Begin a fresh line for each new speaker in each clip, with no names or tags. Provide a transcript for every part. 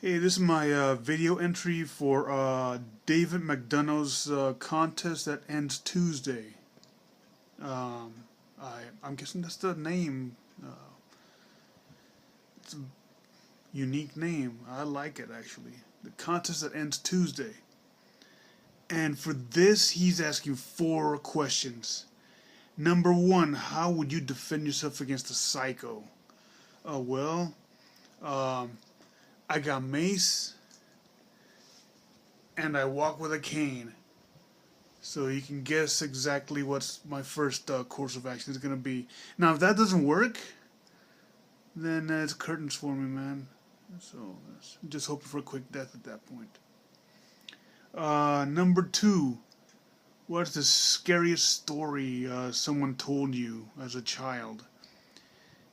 Hey, this is my video entry for David McDonough's contest that ends Tuesday. Um, I'm guessing that's the name. It's a unique name. I like it actually. The contest that ends Tuesday. And for this, he's asking 4 questions. Number 1, how would you defend yourself against a psycho? Well, um, I got mace and I walk with a cane. So you can guess exactly what's my first course of action is going to be. Now, if that doesn't work, then it's curtains for me, man. So I'm just hoping for a quick death at that point. Number 2, what's the scariest story someone told you as a child?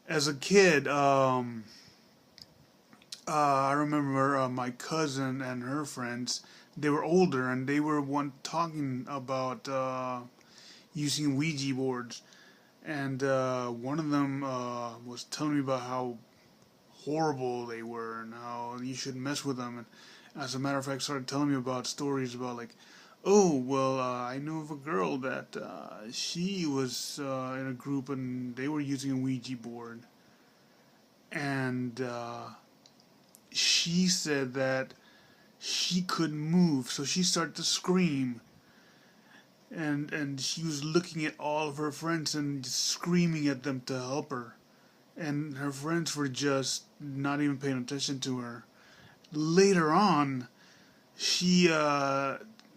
As a kid, I remember my cousin and her friends. They were older, and they were talking about using Ouija boards. And one of them was telling me about how horrible they were and how you shouldn't mess with them. And as a matter of fact, started telling me about stories about like, oh well, I know of a girl that she was in a group and they were using a Ouija board, and she said that she couldn't move, so she started to scream. And she was looking at all of her friends and screaming at them to help her. And her friends were just not even paying attention to her. Later on, she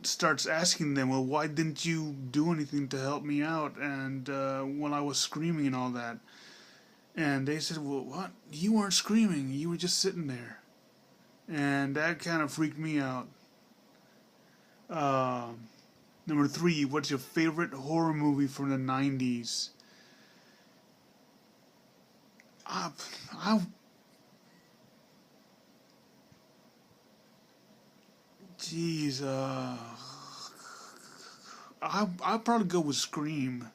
starts asking them, well, why didn't you do anything to help me out? And when I was screaming and all that. And they said, well, what? You weren't screaming, you were just sitting there. And that kind of freaked me out. Number 3, what's your favorite horror movie from the 90s? I, Jeez, I'll probably go with Scream.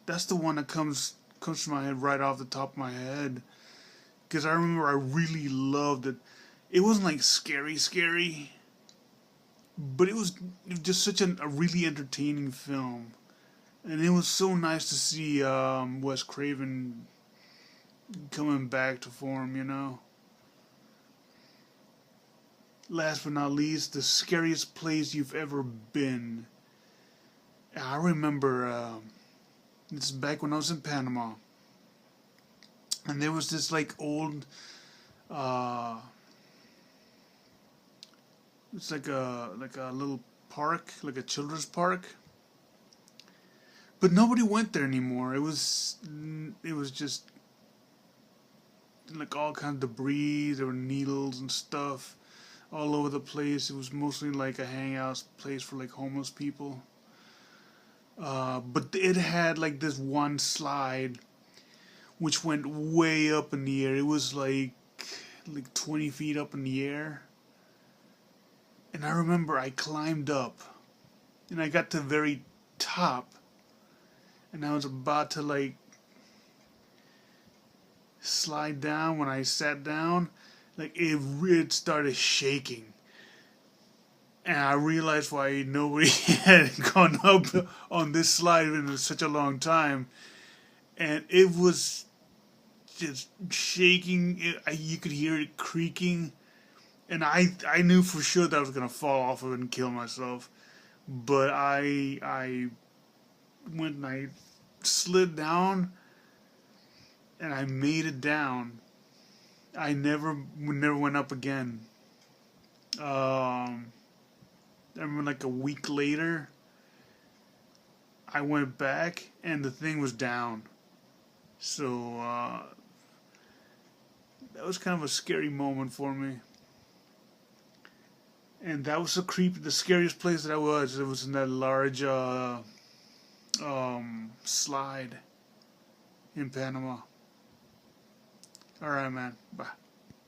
That's the one that comes to my head right off the top of my head. Because I remember I really loved it. It wasn't like scary, but it was just such a really entertaining film. And it was so nice to see Wes Craven coming back to form, you know. Last but not least, the scariest place you've ever been. I remember this is back when I was in Panama, and there was this like old, it's like a little park, like a children's park, but nobody went there anymore. It was just like all kinds of debris. There were needles and stuff all over the place. It was mostly like a hangout place for like homeless people. But it had like this one slide which went way up in the air. It was like 20 feet up in the air. And I remember I climbed up and I got to the very top, and I was about to like slide down. When I sat down, like it started shaking. And I realized why nobody had gone up on this slide in such a long time. And it was just shaking. You could hear it creaking. And I knew for sure that I was going to fall off of it and kill myself. But I went and I slid down. And I made it down. I never went up again. I remember like a week later, I went back and the thing was down. So that was kind of a scary moment for me. And that was the scariest place that I was. It was in that large slide in Panama. Alright, man. Bye.